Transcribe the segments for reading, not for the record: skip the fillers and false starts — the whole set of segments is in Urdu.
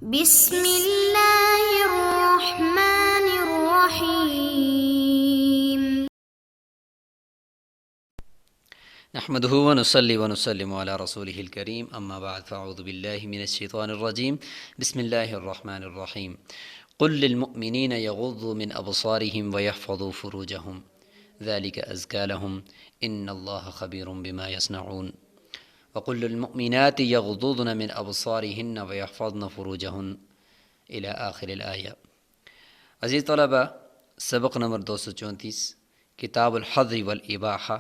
بسم اللہ الرحمن الرحیم۔ نحمده ونصلي ونسلم على رسوله الكريم اما بعد فاعوذ بالله من الشيطان الرجيم بسم الله الرحمن الرحيم قل للمؤمنين يغضوا من أبصارهم ويحفظوا فروجهم ذلك أزكى لهم إن الله خبير بما يصنعون وقل للمؤمنات يغضضن من أبصارهن ويحفظن فروجهن إلى آخر الآية۔ عزیز طلبہ، سبق نمبر 234 کتاب الحظر والاباحہ،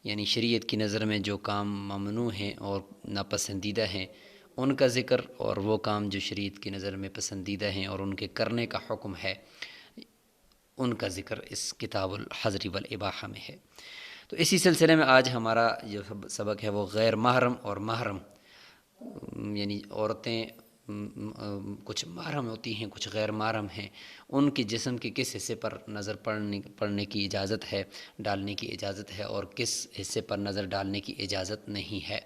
یعنی شریعت کی نظر میں جو کام ممنوع ہیں اور ناپسندیدہ ہیں ان کا ذکر، اور وہ کام جو شریعت کی نظر میں پسندیدہ ہیں اور ان کے کرنے کا حکم ہے ان کا ذکر اس کتاب الحظر والاباحہ میں ہے۔ تو اسی سلسلے میں آج ہمارا جو سبق ہے وہ غیر محرم اور محرم، یعنی عورتیں کچھ محرم ہوتی ہیں کچھ غیر محرم ہیں، ان کے جسم کے کس حصے پر نظر پڑنے کی اجازت ہے، ڈالنے کی اجازت ہے، اور کس حصے پر نظر ڈالنے کی اجازت نہیں ہے،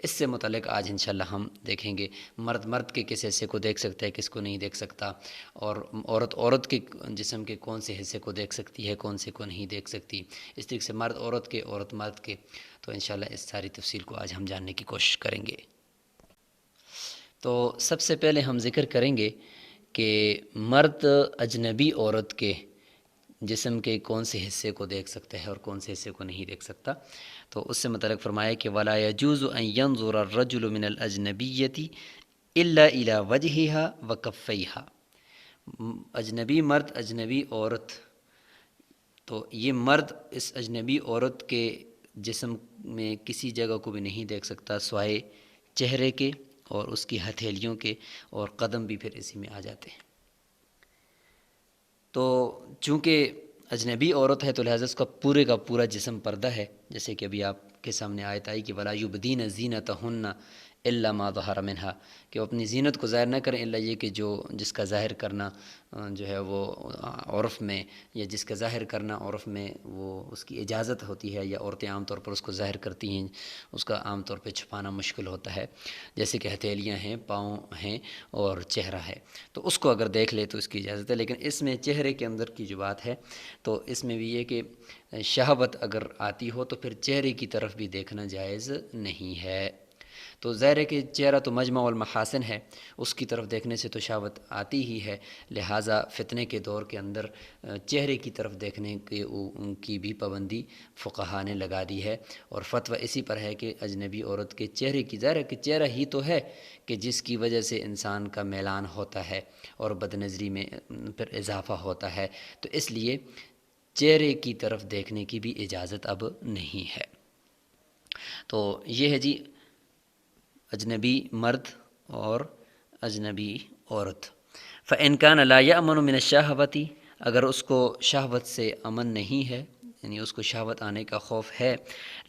اس سے متعلق آج انشاءاللہ ہم دیکھیں گے۔ مرد کے کس حصے کو دیکھ سکتا ہے، کس کو نہیں دیکھ سکتا، اور عورت کے جسم کے کون سے حصے کو دیکھ سکتی ہے، کون سے کو نہیں دیکھ سکتی، اس طریقے سے مرد عورت کے، عورت مرد کے۔ تو انشاءاللہ اس ساری تفصیل کو آج ہم جاننے کی کوشش کریں گے۔ تو سب سے پہلے ہم ذکر کریں گے کہ مرد اجنبی عورت کے جسم کے کون سے حصے کو دیکھ سکتا ہے اور کون سے حصے کو نہیں دیکھ سکتا۔ تو اس سے متعلق فرمایا کہ وَلَا يَجُوزُ أَن يَنظُرَ الرَّجُلُ مِنَ الْأَجْنَبِيَّةِ إِلَّا إِلَى وَجْهِهَا وَكَفَّيْهَا۔ اجنبی مرد، اجنبی عورت، تو یہ مرد اس اجنبی عورت کے جسم میں کسی جگہ کو بھی نہیں دیکھ سکتا سوائے چہرے کے اور اس کی ہتھیلیوں کے، اور قدم بھی پھر اسی میں آ جاتے ہیں۔ تو چونکہ اجنبی عورت ہے تو لہٰذا اس کا پورا جسم پردہ ہے، جیسے کہ ابھی آپ کے سامنے آیت آئی کہ وَلَا يُبْدِينَ زِينَتَهُنَّ إِلَّا مَا ظَهَرَ مِنْهَا، کہ وہ اپنی زینت کو ظاہر نہ کریں الا یہ کہ جس کا ظاہر کرنا جو ہے وہ عرف میں، یا جس کا ظاہر کرنا عرف میں وہ اس کی اجازت ہوتی ہے، یا عورتیں عام طور پر اس کو ظاہر کرتی ہیں، اس کا عام طور پہ چھپانا مشکل ہوتا ہے، جیسے کہ ہتھیلیاں ہیں، پاؤں ہیں اور چہرہ ہے، تو اس کو اگر دیکھ لے تو اس کی اجازت ہے۔ لیکن اس میں چہرے کے اندر کی جو بات ہے تو اس میں بھی یہ کہ شہوت اگر آتی ہو تو پھر چہرے کی طرف بھی دیکھنا جائز نہیں ہے۔ تو ظاہر ہے کہ چہرہ تو مجمع المحاسن ہے، اس کی طرف دیکھنے سے تو شہوت آتی ہی ہے، لہٰذا فتنے کے دور کے اندر چہرے کی طرف دیکھنے کی بھی پابندی فقہا نے لگا دی ہے، اور فتویٰ اسی پر ہے کہ اجنبی عورت کے چہرے کی، ظاہر ہے کہ چہرہ ہی تو ہے کہ جس کی وجہ سے انسان کا میلان ہوتا ہے اور بدنظری میں پھر اضافہ ہوتا ہے، تو اس لیے چہرے کی طرف دیکھنے کی بھی اجازت اب نہیں ہے۔ تو یہ ہے جی اجنبی مرد اور اجنبی عورت۔ فَإِنْ كَانَ لَا يَأْمَنُ مِنَ الشَّهْوَةِ، اگر اس کو شہوت سے امن نہیں ہے، یعنی اس کو شہوت آنے کا خوف ہے،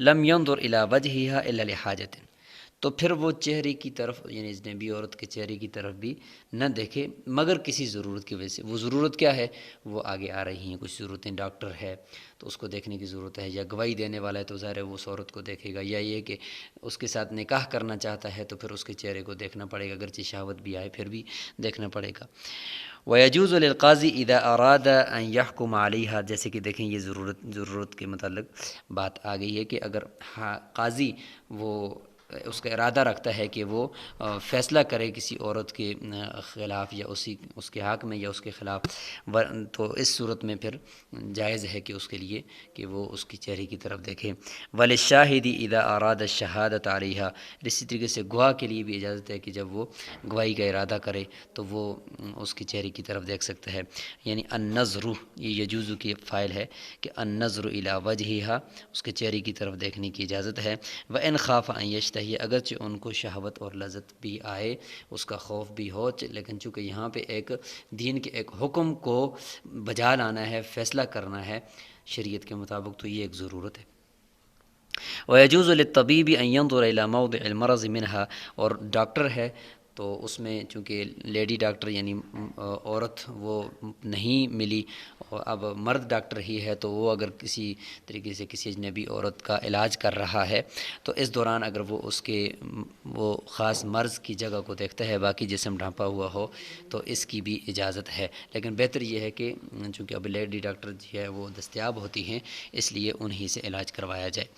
لَمْ يَنْظُرْ إِلَى وَجْهِهَا إِلَّا لِحَاجَةٍ، تو پھر وہ چہرے کی طرف، یعنی اجنبی عورت کے چہرے کی طرف بھی نہ دیکھے مگر کسی ضرورت کی وجہ سے۔ وہ ضرورت کیا ہے وہ آگے آ رہی ہیں، کچھ ضرورتیں، ڈاکٹر ہے تو اس کو دیکھنے کی ضرورت ہے، یا گواہی دینے والا ہے تو ظاہر ہے وہ اس عورت کو دیکھے گا، یا یہ کہ اس کے ساتھ نکاح کرنا چاہتا ہے تو پھر اس کے چہرے کو دیکھنا پڑے گا، اگرچہ شہوت بھی آئے پھر بھی دیکھنا پڑے گا۔ وَيَجُوزُ لِلْقَاضِي إِذَا أَرَادَ أَنْ يَحْكُمَ عَلَيْهَا، جیسے کہ دیکھیں یہ ضرورت کے متعلق بات آ گئی ہے کہ اگر قاضی وہ اس کا ارادہ رکھتا ہے کہ وہ فیصلہ کرے کسی عورت کے خلاف یا اس کے حق میں یا اس کے خلاف، تو اس صورت میں پھر جائز ہے کہ اس کے لیے کہ وہ اس کی چہرے کی طرف دیکھے۔ وَلِلشَّاهِدِ إِذَا أَرَادَ الشَّهَادَةَ عَلَيْهَا، اسی طریقے سے گواہ کے لیے بھی اجازت ہے کہ جب وہ گواہی کا ارادہ کرے تو وہ اس کی چہرے کی طرف دیکھ سکتا ہے، یعنی النظر، یہ یجوز کی فاعل ہے کہ النظر إِلَى وَجْهِهَا، اس کے چہرے کی طرف دیکھنے کی اجازت ہے۔ وَإِنْ خَافَ أَنْ يَشْتَهِيَ، اگرچہ ان کو شہوت اور لذت بھی آئے، اس کا خوف بھی ہو، لیکن چونکہ یہاں پہ ایک دین کے ایک حکم کو بجا لانا ہے، فیصلہ کرنا ہے شریعت کے مطابق، تو یہ ایک ضرورت ہے۔ وَيَجُوزُ لِلطَّبِيبِ أَنْ يَنْظُرَ إِلَى مَوْضِعِ الْمَرَضِ مِنْهَا، اور ڈاکٹر ہے تو اس میں چونکہ لیڈی ڈاکٹر یعنی عورت وہ نہیں ملی اب مرد ڈاکٹر ہی ہے تو وہ اگر کسی طریقے سے کسی اجنبی عورت کا علاج کر رہا ہے تو اس دوران اگر وہ اس کے وہ خاص مرض کی جگہ کو دیکھتا ہے، باقی جسم ڈھانپا ہوا ہو، تو اس کی بھی اجازت ہے، لیکن بہتر یہ ہے کہ چونکہ اب لیڈی ڈاکٹر جو ہے وہ دستیاب ہوتی ہیں، اس لیے انہی سے علاج کروایا جائے۔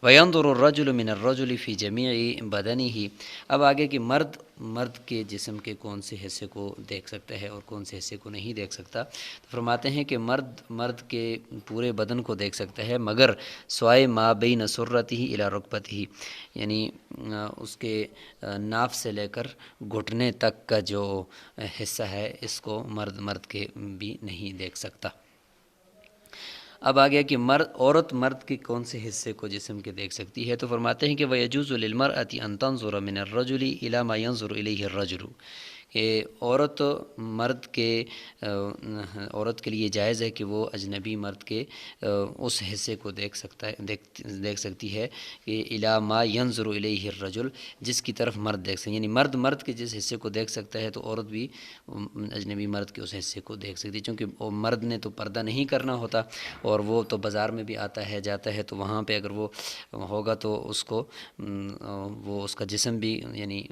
وَيَنْظُرُ الرَّجُلُ مِنَ الرَّجُلِ فِي جَمِيعِ بَدَنِهِ، اب آگے کہ مرد کے جسم کے کون سے حصے کو دیکھ سکتا ہے اور کون سے حصے کو نہیں دیکھ سکتا، تو فرماتے ہیں کہ مرد کے پورے بدن کو دیکھ سکتا ہے مگر سوائے ما بین سرتہ الی رکبتہ، یعنی اس کے ناف سے لے کر گھٹنے تک کا جو حصہ ہے اس کو مرد کے بھی نہیں دیکھ سکتا۔ اب آ گیا کہ عورت مرد کے کون سے حصے کو جسم کے دیکھ سکتی ہے، تو فرماتے ہیں کہ وَيَجُوزُ لِلْمَرْأَةِ أَن تَنْظُرَ مِنَ الرَّجُلِ إِلَى مَا يَنْظُرُ إِلَيْهِ الرَّجُلُ، کہ عورت کے لیے جائز ہے کہ وہ اجنبی مرد کے اس حصے کو دیکھ سکتی ہے کہ الی ما ینظر الیہ الرجل، جس کی طرف مرد دیکھ سکتے، یعنی مرد کے جس حصے کو دیکھ سکتا ہے تو عورت بھی اجنبی مرد کے اس حصے کو دیکھ سکتی ہے، چونکہ مرد نے تو پردہ نہیں کرنا ہوتا اور وہ تو بازار میں بھی آتا ہے جاتا ہے، تو وہاں پہ اگر وہ ہوگا تو اس کو وہ اس کا جسم بھی، یعنی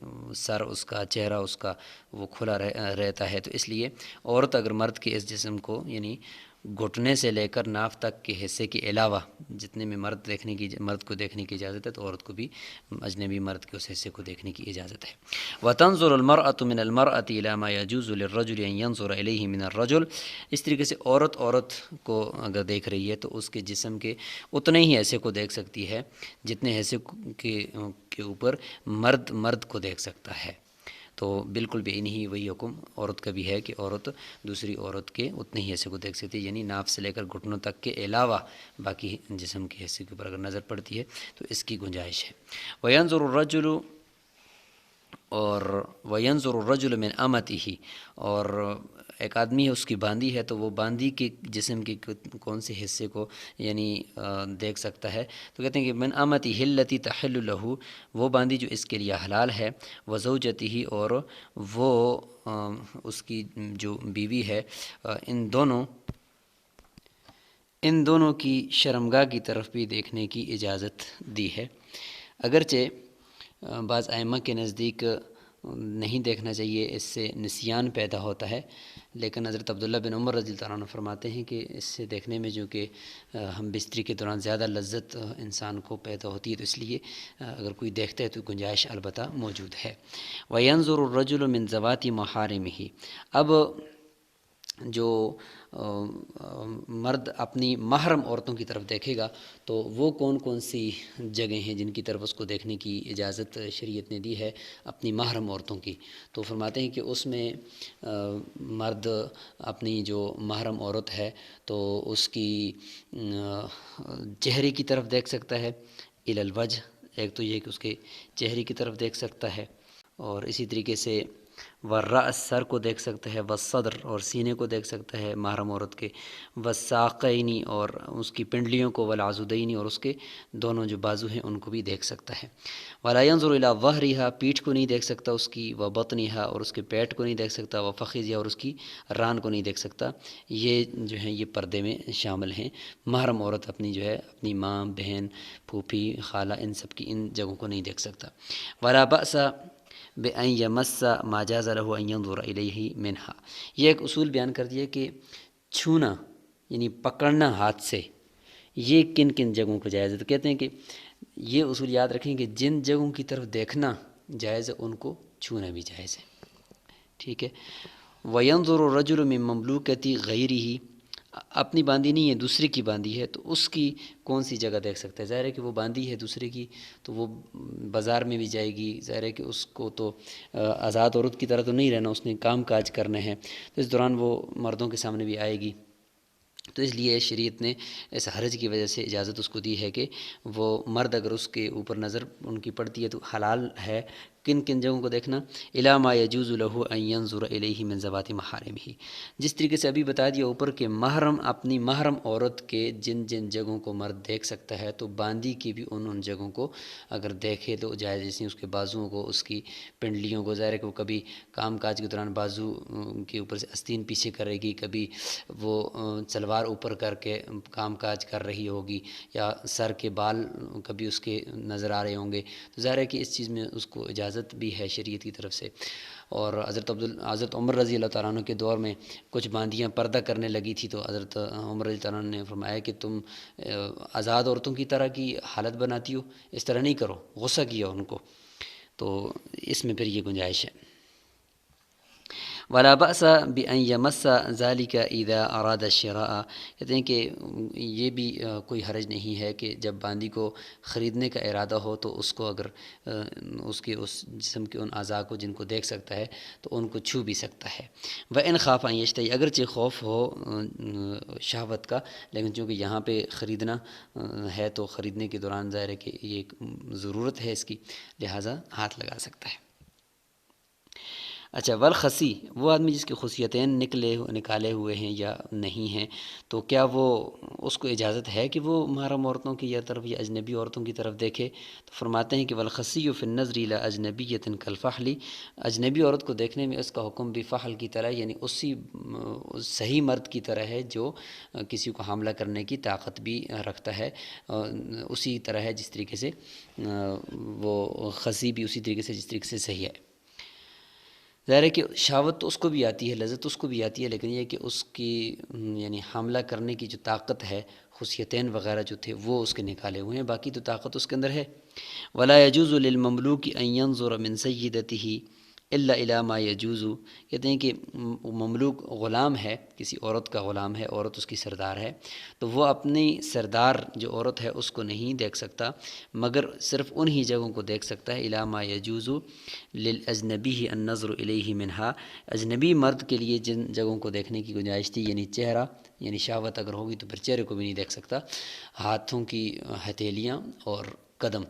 سر اس کا، چہرہ اس کا وہ کھلا رہتا ہے، تو اس لیے عورت اگر مرد کے اس جسم کو یعنی گھٹنے سے لے کر ناف تک کے حصے کے علاوہ جتنے میں مرد کو دیکھنے کی اجازت ہے، تو عورت کو بھی اجنبی مرد کے اس حصے کو دیکھنے کی اجازت ہے۔ وَتَنْظُرُ الْمَرْأَةُ مِنَ الْمَرْأَةِ إِلَى مَا يَجُوزُ لِلرَّجُلِ أَن يَنْظُرَ إِلَيْهِ مِنَ الرَّجُلِ، اس طریقے سے عورت کو اگر دیکھ رہی ہے تو اس کے جسم کے اتنے ہی حصے کو دیکھ سکتی ہے جتنے حصے کے اوپر مرد کو دیکھ سکتا ہے، تو بالکل بھی نہیں وہی حکم عورت کا بھی ہے کہ عورت دوسری عورت کے اتنے ہی حصے کو دیکھ سکتی ہے، یعنی ناف سے لے کر گھٹنوں تک کے علاوہ باقی جسم کے حصے کے اوپر اگر نظر پڑتی ہے تو اس کی گنجائش ہے۔ وَيَنْظُرُ الرَّجُلُ مِنْ أَمَتِهِ، اور ایک آدمی ہے، اس کی باندی ہے، تو وہ باندی کے جسم کے کون سے حصے کو یعنی دیکھ سکتا ہے، تو کہتے ہیں کہ من امتہ التی تحل لہ، وہ باندی جو اس کے لیے حلال ہے، وزوجتہ، اور وہ اس کی جو بیوی ہے، ان دونوں کی شرمگاہ کی طرف بھی دیکھنے کی اجازت دی ہے، اگرچہ بعض ائمہ کے نزدیک نہیں دیکھنا چاہیے، اس سے نسیان پیدا ہوتا ہے، لیکن حضرت عبداللہ بن عمر رضی اللہ عنہ فرماتے ہیں کہ اس سے دیکھنے میں جو کہ ہم بستری کے دوران زیادہ لذت انسان کو پیدا ہوتی ہے، تو اس لیے اگر کوئی دیکھتا ہے تو گنجائش البتہ موجود ہے۔ وَيَنْظُرُ الرَّجُلُ مِنْ ذَوَاتِ مَحَارِمِهِ، اب جو مرد اپنی محرم عورتوں کی طرف دیکھے گا تو وہ کون سی جگہیں ہیں جن کی طرف اس کو دیکھنے کی اجازت شریعت نے دی ہے اپنی محرم عورتوں کی، تو فرماتے ہیں کہ اس میں مرد اپنی جو محرم عورت ہے تو اس کی چہرے کی طرف دیکھ سکتا ہے، الی الوجہ، ایک تو یہ کہ اس کے چہرے کی طرف دیکھ سکتا ہے، اور اسی طریقے سے والرأس، سر کو دیکھ سکتا ہے، والصدر، اور سینے کو دیکھ سکتا ہے محرم عورت کے، والساقین، اور اس کی پنڈلیوں کو، والعضدین، اور اس کے دونوں جو بازو ہیں ان کو بھی دیکھ سکتا ہے۔ ولا ينظر الى ظهرها، پیٹھ کو نہیں دیکھ سکتا اس کی، وبطنها، اور اس کے پیٹ کو نہیں دیکھ سکتا، وفخذها، اور اس کی ران کو نہیں دیکھ سکتا، یہ جو ہیں یہ پردے میں شامل ہیں۔ محرم عورت اپنی جو ہے اپنی ماں، بہن، پھوپھی، خالہ، ان سب کی ان جگہوں کو نہیں دیکھ سکتا۔ ولا بأس بأن يمس ما جاز له أن ينظر إليه منها، یہ ایک اصول بیان کر دیا کہ چھونا یعنی پکڑنا ہاتھ سے یہ کن کن جگہوں کو جائز ہے، تو کہتے ہیں کہ یہ اصول یاد رکھیں کہ جن جگہوں کی طرف دیکھنا جائز ہے ان کو چھونا بھی جائز ہے، ٹھیک ہے۔ وَيَنظُرُ الرَّجُلُ مِن مَمْلُوكَةِ غَيْرِهِ، اپنی باندی نہیں ہے، دوسرے کی باندی ہے، تو اس کی کون سی جگہ دیکھ سکتا ہے؟ ظاہر ہے کہ وہ باندی ہے دوسرے کی تو وہ بازار میں بھی جائے گی، ظاہر ہے کہ اس کو تو آزاد عورت کی طرح تو نہیں رہنا، اس نے کام کاج کرنا ہے، تو اس دوران وہ مردوں کے سامنے بھی آئے گی، تو اس لیے شریعت نے اس حرج کی وجہ سے اجازت اس کو دی ہے کہ وہ مرد اگر اس کے اوپر نظر ان کی پڑتی ہے تو حلال ہے کن کن جگہوں کو دیکھنا؟ الا ما یجوز له ان ينظر الیہ من ذوات محارمہ، جس طریقے سے ابھی بتا دیا اوپر کہ محرم اپنی محرم عورت کے جن جن جگہوں کو مرد دیکھ سکتا ہے تو باندی کی بھی ان جگہوں کو اگر دیکھے تو جائز، جیسے اس کے بازوؤں کو، اس کی پنڈلیوں کو، ظاہر ہے کہ وہ کبھی کام کاج کے دوران بازو کے اوپر سے آستین پیچھے کرے گی، کبھی وہ سلوار اوپر کر کے کام کاج کر رہی ہوگی، یا سر کے بال کبھی اس کے نظر آ رہے ہوں گے، تو ظاہر ہے کہ اس چیز میں اس کو اجازت بھی ہے شریعت کی طرف سے۔ اور حضرت عمر رضی اللہ تعالیٰ عنہ کے دور میں کچھ باندیاں پردہ کرنے لگی تھی، تو حضرت عمر رضی اللہ تعالیٰ عنہ نے فرمایا کہ تم آزاد عورتوں کی طرح کی حالت بناتی ہو، اس طرح نہیں کرو، غصہ کیا ان کو، تو اس میں پھر یہ گنجائش ہے۔ ولا بأس بأن يمس ذلك اذا اراد الشراء، کہتے ہیں کہ یہ بھی کوئی حرج نہیں ہے کہ جب باندی کو خریدنے کا ارادہ ہو تو اس کو اگر اس جسم کے ان اعضاء کو جن کو دیکھ سکتا ہے تو ان کو چھو بھی سکتا ہے۔ وإن خاف ان يشتهي، اگرچہ خوف ہو شہوت کا، لیکن چونکہ یہاں پہ خریدنا ہے تو خریدنے کے دوران ظاہر ہے کہ یہ ایک ضرورت ہے اس کی، لہٰذا ہاتھ لگا سکتا ہے۔ اچھا، والخسی، وہ آدمی جس کی خصیتین نکالے ہوئے ہیں یا نہیں ہیں، تو کیا وہ اس کو اجازت ہے کہ وہ محرم عورتوں کی یا طرف یا اجنبی عورتوں کی طرف دیکھے؟ تو فرماتے ہیں کہ والخسی فی النظر الی اجنبیۃ کالفحل، اجنبی عورت کو دیکھنے میں اس کا حکم بھی فحل کی طرح، یعنی اسی صحیح مرد کی طرح ہے جو کسی کو حاملہ کرنے کی طاقت بھی رکھتا ہے، اسی طرح ہے جس طریقے سے وہ خسی بھی اسی طریقے سے جس طریقے سے صحیح ہے۔ ظاہر ہے کہ شہوت تو اس کو بھی آتی ہے، لذت اس کو بھی آتی ہے، لیکن یہ کہ اس کی یعنی حاملہ کرنے کی جو طاقت ہے، خصیتین وغیرہ جو تھے وہ اس کے نکالے ہوئے ہیں، باقی تو طاقت اس کے اندر ہے۔ ولا يجوز للمملوک ان ينظر من سیدته الا الى ما يجوز، کہتے ہیں کہ مملوک غلام ہے، کسی عورت کا غلام ہے، عورت اس کی سردار ہے، تو وہ اپنی سردار جو عورت ہے اس کو نہیں دیکھ سکتا مگر صرف انہی جگہوں کو دیکھ سکتا ہے الی ما یجوز للاجنبی النظر الیہ منہا، اجنبی مرد کے لیے جن جگہوں کو دیکھنے کی گنجائش تھی، یعنی چہرہ، یعنی شہوت اگر ہوگی تو پھر چہرے کو بھی نہیں دیکھ سکتا، ہاتھوں کی ہتھیلیاں اور قدم،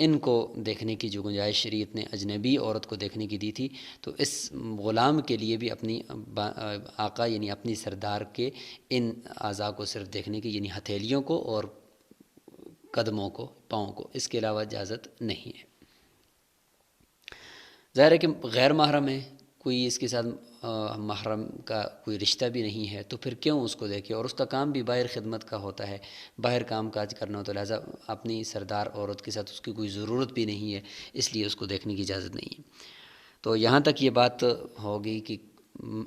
ان کو دیکھنے کی جو گنجائش شریعت نے اجنبی عورت کو دیکھنے کی دی تھی، تو اس غلام کے لیے بھی اپنی آقا یعنی اپنی سردار کے ان اعضاء کو صرف دیکھنے کی، یعنی ہتھیلیوں کو اور قدموں کو، پاؤں کو، اس کے علاوہ اجازت نہیں ہے۔ ظاہر ہے کہ غیر محرم ہے، کوئی اس کے ساتھ محرم کا کوئی رشتہ بھی نہیں ہے، تو پھر کیوں اس کو دیکھے، اور اس کا کام بھی باہر خدمت کا ہوتا ہے، باہر کام کاج کرنا ہوتا ہے، لہٰذا اپنی سردار عورت کے ساتھ اس کی کوئی ضرورت بھی نہیں ہے، اس لیے اس کو دیکھنے کی اجازت نہیں ہے۔ تو یہاں تک یہ بات ہوگی کہ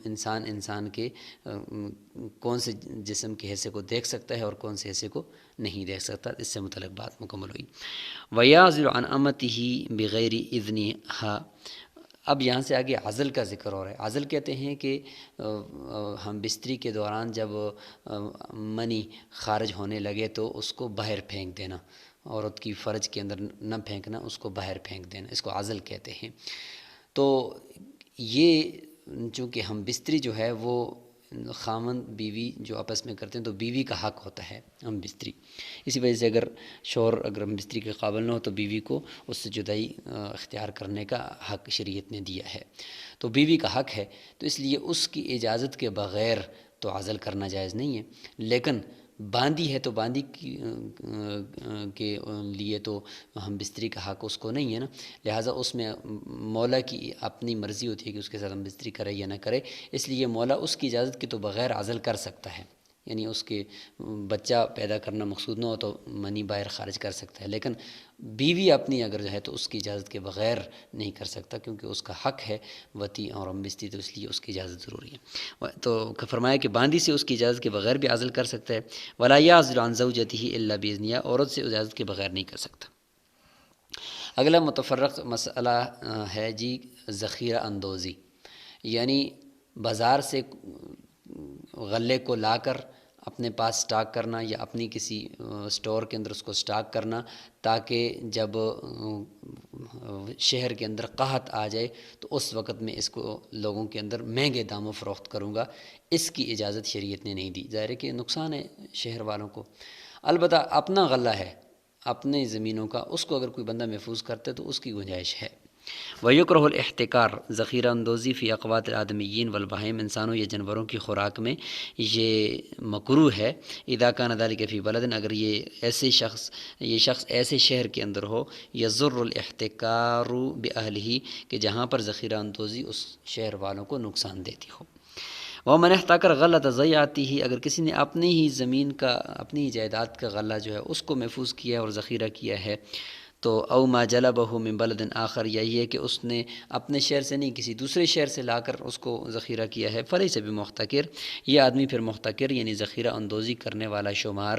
انسان کے کون سے جسم کے حصے کو دیکھ سکتا ہے اور کون سے حصے کو نہیں دیکھ سکتا، اس سے متعلق بات مکمل ہوئی۔ وَيَعْزِلُ عَنْ أَمَتِهِ بِغَيْرِ إِذْنِهَا، اب یہاں سے آگے عزل کا ذکر ہو رہا ہے۔ عزل کہتے ہیں کہ ہم بستری کے دوران جب منی خارج ہونے لگے تو اس کو باہر پھینک دینا، عورت کی فرج کے اندر نہ پھینکنا، اس کو باہر پھینک دینا، اس کو عزل کہتے ہیں۔ تو یہ چونکہ ہم بستری جو ہے وہ خامند بیوی جو آپس میں کرتے ہیں تو بیوی کا حق ہوتا ہے ہم بستری، اسی وجہ سے اگر شوہر اگر ہم بستری کے قابل نہ ہو تو بیوی کو اس سے جدائی اختیار کرنے کا حق شریعت نے دیا ہے، تو بیوی کا حق ہے، تو اس لیے اس کی اجازت کے بغیر تو عزل کرنا جائز نہیں ہے۔ لیکن باندی ہے تو باندی کے لیے تو ہم بستری کا حق اس کو نہیں ہے نا، لہٰذا اس میں مولا کی اپنی مرضی ہوتی ہے کہ اس کے ساتھ ہم بستری کرے یا نہ کرے، اس لیے مولا اس کی اجازت کے تو بغیر عزل کر سکتا ہے، یعنی اس کے بچہ پیدا کرنا مقصود نہ ہو تو منی باہر خارج کر سکتا ہے، لیکن بیوی اپنی اگر جو ہے تو اس کی اجازت کے بغیر نہیں کر سکتا، کیونکہ اس کا حق ہے وطی اور ہم بستری، تو اس لیے اس کی اجازت ضروری ہے۔ تو فرمایا کہ باندی سے اس کی اجازت کے بغیر بھی عزل کر سکتا ہے۔ ولا يعزل عن زوجته الا باذنها، عورت سے اجازت کے بغیر نہیں کر سکتا۔ اگلا متفرق مسئلہ ہے جی ذخیرہ اندوزی، یعنی بازار سے غلے کو لا کر اپنے پاس سٹاک کرنا یا اپنی کسی سٹور کے اندر اس کو سٹاک کرنا، تاکہ جب شہر کے اندر قحط آ جائے تو اس وقت میں اس کو لوگوں کے اندر مہنگے داموں فروخت کروں گا، اس کی اجازت شریعت نے نہیں دی۔ ظاہر ہے کہ نقصان ہے شہر والوں کو، البتہ اپنا غلہ ہے اپنے زمینوں کا، اس کو اگر کوئی بندہ محفوظ کرتا ہے تو اس کی گنجائش ہے۔ ویکرہ الاحتکار ذخیرہ اندوزی فی اقوات الآدمیین والبہائم، انسانوں یا جانوروں کی خوراک میں یہ مکروہ ہے، اذا کان ذلک فی بلد، اگر یہ شخص ایسے شہر کے اندر ہو، یضر الاحتکار باہلہ، کہ جہاں پر ذخیرہ اندوزی اس شہر والوں کو نقصان دیتی ہو۔ ومن احتکر غلۃ ضیعتہ، اگر کسی نے اپنی ہی زمین کا، اپنی ہی جائیداد کا غلہ جو ہے اس کو محفوظ کیا ہے اور ذخیرہ کیا ہے، تو او ما جلبہ من بلد آخر، یہی ہے کہ اس نے اپنے شہر سے نہیں کسی دوسرے شہر سے لا کر اس کو ذخیرہ کیا ہے، فلیس بمحتکر، یہ آدمی پھر محتکر یعنی ذخیرہ اندوزی کرنے والا شمار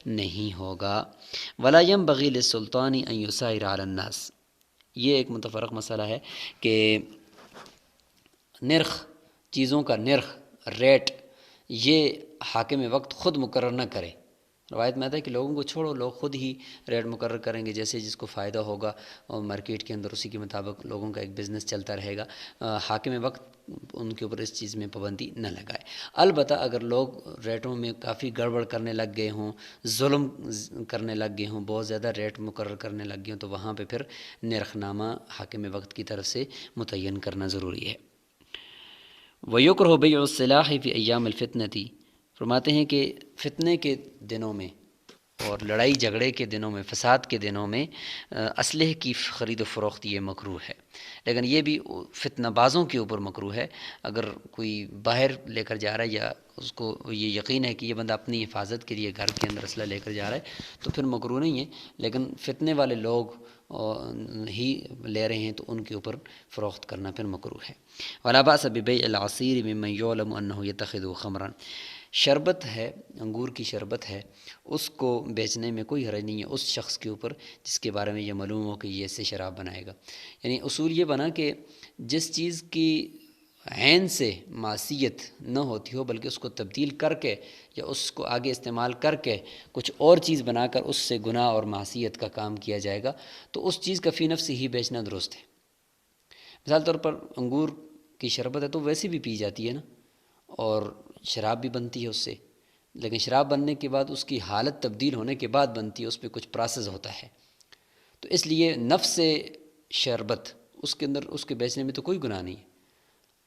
نہیں ہوگا۔ ولا ينبغي للسلطان ان يسائر علی الناس، یہ ایک متفرق مسئلہ ہے کہ نرخ، چیزوں کا نرخ، ریٹ، یہ حاکم وقت خود مقرر نہ کرے۔ روایت میں آتا ہے کہ لوگوں کو چھوڑو، لوگ خود ہی ریٹ مقرر کریں گے، جیسے جس کو فائدہ ہوگا اور مارکیٹ کے اندر اسی کے مطابق لوگوں کا ایک بزنس چلتا رہے گا۔ حاکم وقت ان کے اوپر اس چیز میں پابندی نہ لگائے۔ البتہ اگر لوگ ریٹوں میں کافی گڑبڑ کرنے لگ گئے ہوں، ظلم کرنے لگ گئے ہوں، بہت زیادہ ریٹ مقرر کرنے لگ گئے ہوں، تو وہاں پہ پھر نرخ نامہ حاکم وقت کی طرف سے متعین کرنا ضروری ہے۔ وَيُكْرَهُ بَيْعُ السِّلَاحِ فِي أَيَّامِ الْفِتْنَةِ، فرماتے ہیں کہ فتنے کے دنوں میں اور لڑائی جھگڑے کے دنوں میں، فساد کے دنوں میں اسلحے کی خرید و فروخت یہ مکروہ ہے، لیکن یہ بھی فتنہ بازوں کے اوپر مکروہ ہے۔ اگر کوئی باہر لے کر جا رہا ہے یا اس کو یہ یقین ہے کہ یہ بندہ اپنی حفاظت کے لیے گھر کے اندر اسلحہ لے کر جا رہا ہے تو پھر مکروہ نہیں ہے، لیکن فتنے والے لوگ ہی لے رہے ہیں تو ان کے اوپر فروخت کرنا پھر مکروہ ہے۔ ولا باس ببیع العصیر ممن یعلم انہ یتخذ خمرا، شربت ہے، انگور کی شربت ہے، اس کو بیچنے میں کوئی حرج نہیں ہے اس شخص کے اوپر جس کے بارے میں یہ معلوم ہو کہ یہ اس سے شراب بنائے گا۔ یعنی اصول یہ بنا کہ جس چیز کی عین سے معصیت نہ ہوتی ہو بلکہ اس کو تبدیل کر کے یا اس کو آگے استعمال کر کے کچھ اور چیز بنا کر اس سے گناہ اور معصیت کا کام کیا جائے گا، تو اس چیز کا فی نفس ہی بیچنا درست ہے۔ مثال طور پر انگور کی شربت ہے تو ویسے بھی پی جاتی ہے نا، اور شراب بھی بنتی ہے اس سے، لیکن شراب بننے کے بعد اس کی حالت تبدیل ہونے کے بعد بنتی ہے، اس پہ کچھ پروسیس ہوتا ہے، تو اس لیے نفس شربت اس کے اندر اس کے بیچنے میں تو کوئی گناہ نہیں ہے،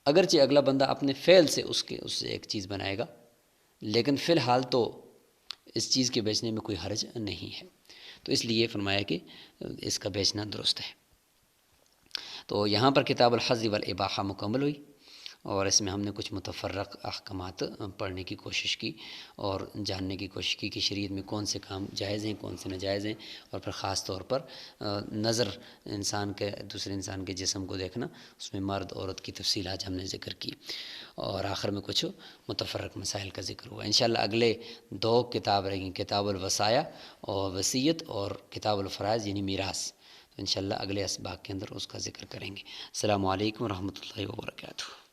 اگرچہ اگلا بندہ اپنے فعل سے اس سے ایک چیز بنائے گا، لیکن فی الحال تو اس چیز کے بیچنے میں کوئی حرج نہیں ہے، تو اس لیے فرمایا کہ اس کا بیچنا درست ہے۔ تو یہاں پر کتاب الحظ والاباحہ مکمل ہوئی، اور اس میں ہم نے کچھ متفرق احکامات پڑھنے کی کوشش کی اور جاننے کی کوشش کی کہ شریعت میں کون سے کام جائز ہیں، کون سے ناجائز ہیں، اور پھر خاص طور پر نظر انسان کے دوسرے انسان کے جسم کو دیکھنا، اس میں مرد عورت کی تفصیلات ہم نے ذکر کی، اور آخر میں کچھ متفرق مسائل کا ذکر ہوا۔ انشاءاللہ اگلے 2 کتاب رہیں گی، کتاب الوصایا اور وصیت، اور کتاب الفرائض یعنی میراث، تو انشاءاللہ اگلے اسباق کے اندر اس کا ذکر کریں گے۔ السلام علیکم ورحمۃ اللہ وبرکاتہ۔